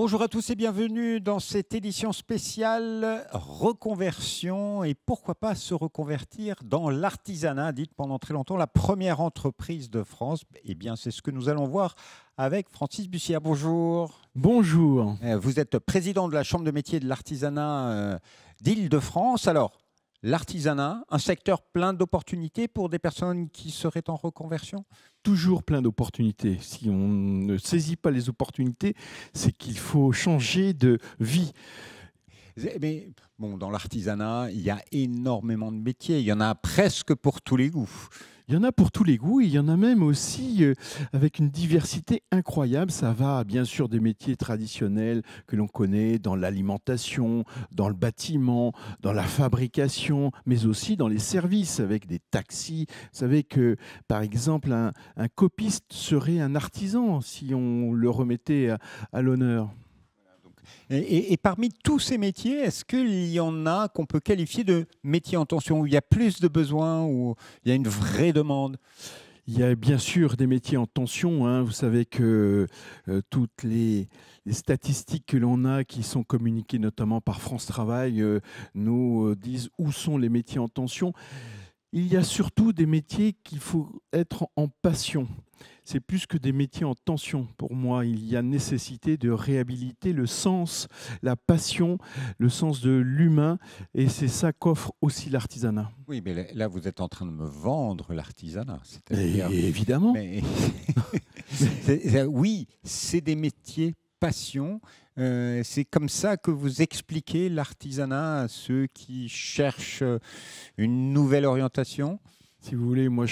Bonjour à tous et bienvenue dans cette édition spéciale reconversion et pourquoi pas se reconvertir dans l'artisanat, dite pendant très longtemps la première entreprise de France. Eh bien, c'est ce que nous allons voir avec Francis Bussière. Bonjour. Bonjour. Vous êtes président de la Chambre de métiers de l'artisanat d'Île-de-France. Alors, l'artisanat, un secteur plein d'opportunités pour des personnes qui seraient en reconversion ? Toujours plein d'opportunités. Si on ne saisit pas les opportunités, c'est qu'il faut changer de vie. Mais bon, dans l'artisanat, il y a énormément de métiers. Il y en a presque pour tous les goûts. Il y en a pour tous les goûts, et il y en a même aussi avec une diversité incroyable. Ça va bien sûr des métiers traditionnels que l'on connaît dans l'alimentation, dans le bâtiment, dans la fabrication, mais aussi dans les services avec des taxis. Vous savez que, par exemple, un copiste serait un artisan si on le remettait à l'honneur. Et parmi tous ces métiers, est-ce qu'il y en a qu'on peut qualifier de métiers en tension, où il y a plus de besoins, où il y a une vraie demande ? Il y a bien sûr des métiers en tension, hein. Vous savez que toutes les statistiques que l'on a, qui sont communiquées notamment par France Travail, nous disent où sont les métiers en tension. Il y a surtout des métiers qu'il faut être en passion. C'est plus que des métiers en tension. Pour moi, il y a nécessité de réhabiliter le sens, la passion, le sens de l'humain. Et c'est ça qu'offre aussi l'artisanat. Oui, mais là, vous êtes en train de me vendre l'artisanat. Et évidemment. Mais oui, c'est des métiers passion. C'est comme ça que vous expliquez l'artisanat à ceux qui cherchent une nouvelle orientation ? Si vous voulez, moi,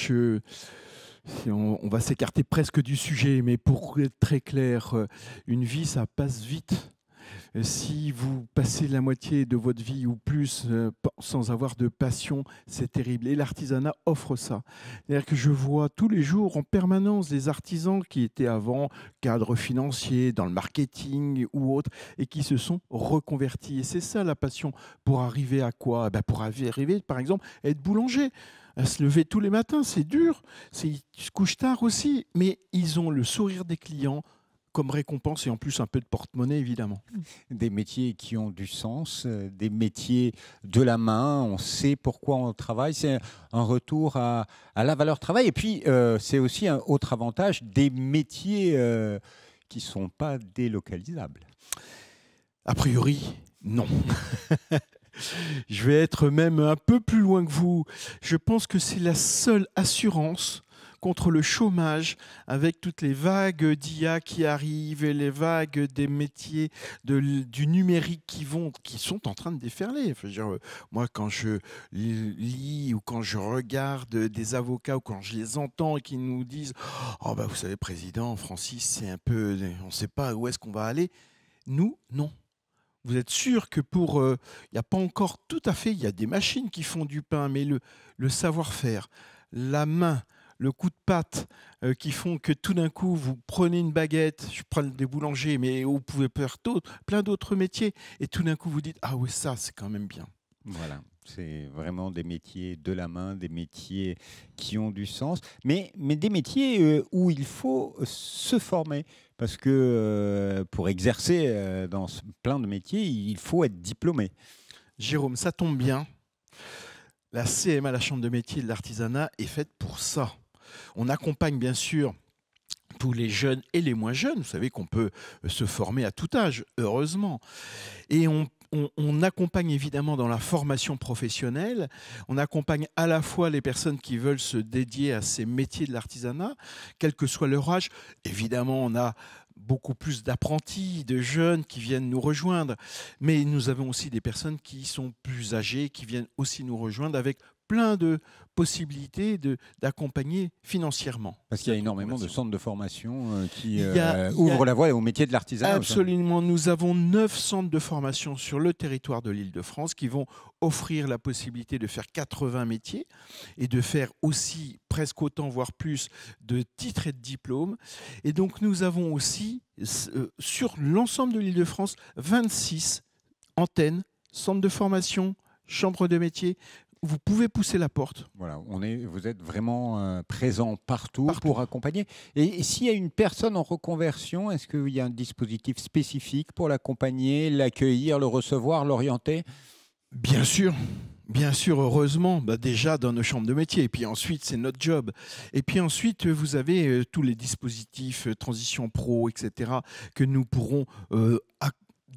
on va s'écarter presque du sujet, mais pour être très clair, une vie, ça passe vite. Si vous passez la moitié de votre vie ou plus sans avoir de passion, c'est terrible. Et l'artisanat offre ça. C'est-à-dire que je vois tous les jours en permanence des artisans qui étaient avant cadres financiers, dans le marketing ou autre, et qui se sont reconvertis. Et c'est ça la passion. Pour arriver à quoi ? Pour arriver, par exemple, à être boulanger. À se lever tous les matins, c'est dur. Ils se couchent tard aussi, mais ils ont le sourire des clients comme récompense et en plus un peu de porte-monnaie, évidemment. Des métiers qui ont du sens, des métiers de la main, on sait pourquoi on travaille, c'est un retour à la valeur travail. Et puis, c'est aussi un autre avantage, des métiers qui ne sont pas délocalisables. A priori, non. Je vais être même un peu plus loin que vous. Je pense que c'est la seule assurance contre le chômage, avec toutes les vagues d'IA qui arrivent et les vagues des métiers du numérique qui sont en train de déferler. Enfin, je veux dire, moi, quand je lis ou quand je regarde des avocats ou quand je les entends et qui nous disent « Oh, vous savez, Président, Francis, c'est un peu... on ne sait pas où est-ce qu'on va aller ». Nous, non. Vous êtes sûr que il n'y a pas encore tout à fait, il y a des machines qui font du pain, mais le savoir-faire, la main, le coup de patte qui font que tout d'un coup, vous prenez une baguette, je prends des boulangers, mais vous pouvez faire plein d'autres métiers, et tout d'un coup, vous dites « Ah oui, ça, c'est quand même bien ». Voilà, c'est vraiment des métiers de la main, des métiers qui ont du sens, mais des métiers où il faut se former. Parce que pour exercer dans plein de métiers, il faut être diplômé. Jérôme, ça tombe bien. La CMA, la Chambre de métiers de l'artisanat, est faite pour ça. On accompagne bien sûr tous les jeunes et les moins jeunes. Vous savez qu'on peut se former à tout âge, heureusement. Et on accompagne évidemment dans la formation professionnelle. On accompagne à la fois les personnes qui veulent se dédier à ces métiers de l'artisanat, quel que soit leur âge. Évidemment, on a beaucoup plus d'apprentis, de jeunes qui viennent nous rejoindre. Mais nous avons aussi des personnes qui sont plus âgées, qui viennent aussi nous rejoindre avec plein de possibilités d'accompagner financièrement. Parce qu'il y a énormément de centres de formation qui ouvrent la voie au métier de l'artisanat. Absolument. Nous avons 9 centres de formation sur le territoire de l'Île-de-France qui vont offrir la possibilité de faire 80 métiers et de faire aussi presque autant, voire plus, de titres et de diplômes. Et donc, nous avons aussi, sur l'ensemble de l'Île-de-France, 26 antennes, centres de formation, chambres de métiers, vous pouvez pousser la porte. Voilà, vous êtes vraiment présent partout, Partout. pour accompagner. Et s'il y a une personne en reconversion, est-ce qu'il y a un dispositif spécifique pour l'accompagner, l'accueillir, le recevoir, l'orienter? Bien sûr. Bien sûr, heureusement, déjà dans nos chambres de métier. Et puis ensuite, c'est notre job. Et puis ensuite, vous avez tous les dispositifs Transition Pro, etc., que nous pourrons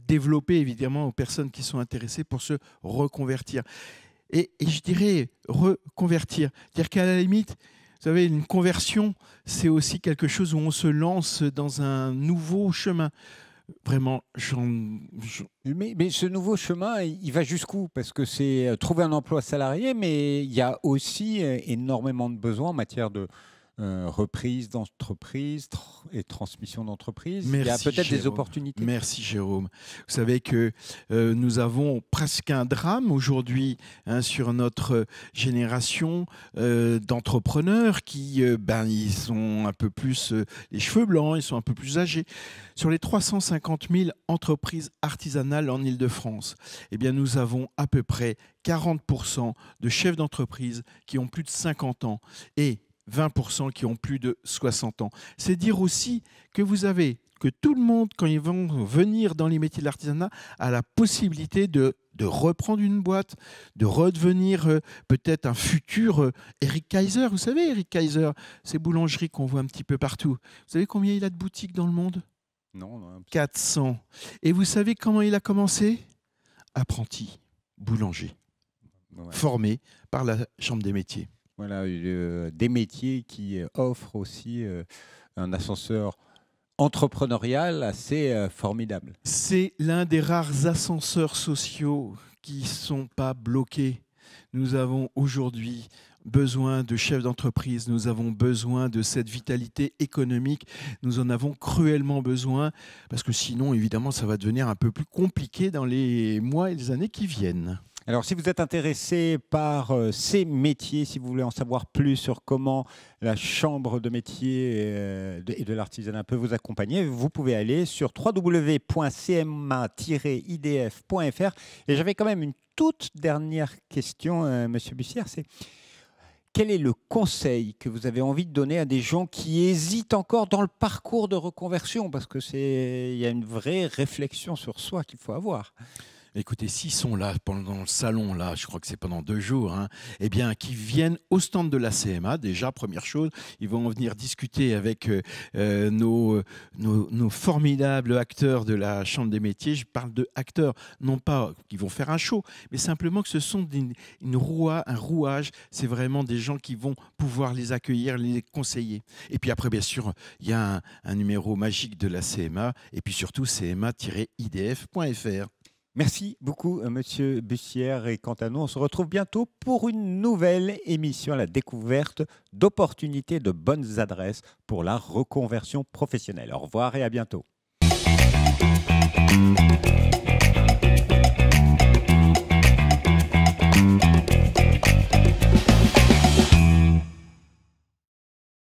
développer évidemment aux personnes qui sont intéressées pour se reconvertir. Et je dirais reconvertir. Dire qu'à la limite, vous savez, une conversion, c'est aussi quelque chose où on se lance dans un nouveau chemin. Vraiment, Mais ce nouveau chemin, il va jusqu'où? Parce que c'est trouver un emploi salarié, mais il y a aussi énormément de besoins en matière de reprise d'entreprise et transmission d'entreprise. Il y a Merci, peut-être des Jérôme. opportunités. Merci Jérôme. Vous savez que nous avons presque un drame aujourd'hui sur notre génération d'entrepreneurs qui ils sont un peu plus les cheveux blancs, ils sont un peu plus âgés. Sur les 350 000 entreprises artisanales en Île-de-France, eh bien, nous avons à peu près 40% de chefs d'entreprise qui ont plus de 50 ans et 20% qui ont plus de 60 ans. C'est dire aussi que tout le monde, quand ils vont venir dans les métiers de l'artisanat, a la possibilité de reprendre une boîte, de redevenir peut-être un futur Eric Kaiser. Vous savez, Eric Kaiser, ces boulangeries qu'on voit un petit peu partout. Vous savez combien il a de boutiques dans le monde? Non. 400. Et vous savez comment il a commencé? Apprenti boulanger, Ouais. formé par la Chambre des métiers. Voilà, des métiers qui offrent aussi un ascenseur entrepreneurial assez formidable. C'est l'un des rares ascenseurs sociaux qui ne sont pas bloqués. Nous avons aujourd'hui besoin de chefs d'entreprise, nous avons besoin de cette vitalité économique, nous en avons cruellement besoin, parce que sinon, évidemment, ça va devenir un peu plus compliqué dans les mois et les années qui viennent. Alors, si vous êtes intéressé par ces métiers, si vous voulez en savoir plus sur comment la Chambre de métier et de l'artisanat peut vous accompagner, vous pouvez aller sur www.cma-idf.fr. Et j'avais quand même une toute dernière question, Monsieur Bussière, c'est quel est le conseil que vous avez envie de donner à des gens qui hésitent encore dans le parcours de reconversion? Parce qu'il y a une vraie réflexion sur soi qu'il faut avoir. Écoutez, s'ils sont là pendant le salon, là, je crois que c'est pendant 2 jours, eh bien, qu'ils viennent au stand de la CMA. Déjà, première chose, ils vont venir discuter avec nos formidables acteurs de la Chambre des métiers. Je parle de acteurs, non pas qui vont faire un show, mais simplement que ce sont un rouage. C'est vraiment des gens qui vont pouvoir les accueillir, les conseiller. Et puis après, bien sûr, il y a un numéro magique de la CMA, et puis surtout cma-idf.fr. Merci beaucoup, Monsieur Bussière. Et quant à nous, on se retrouve bientôt pour une nouvelle émission à la découverte d'opportunités, de bonnes adresses pour la reconversion professionnelle. Au revoir et à bientôt.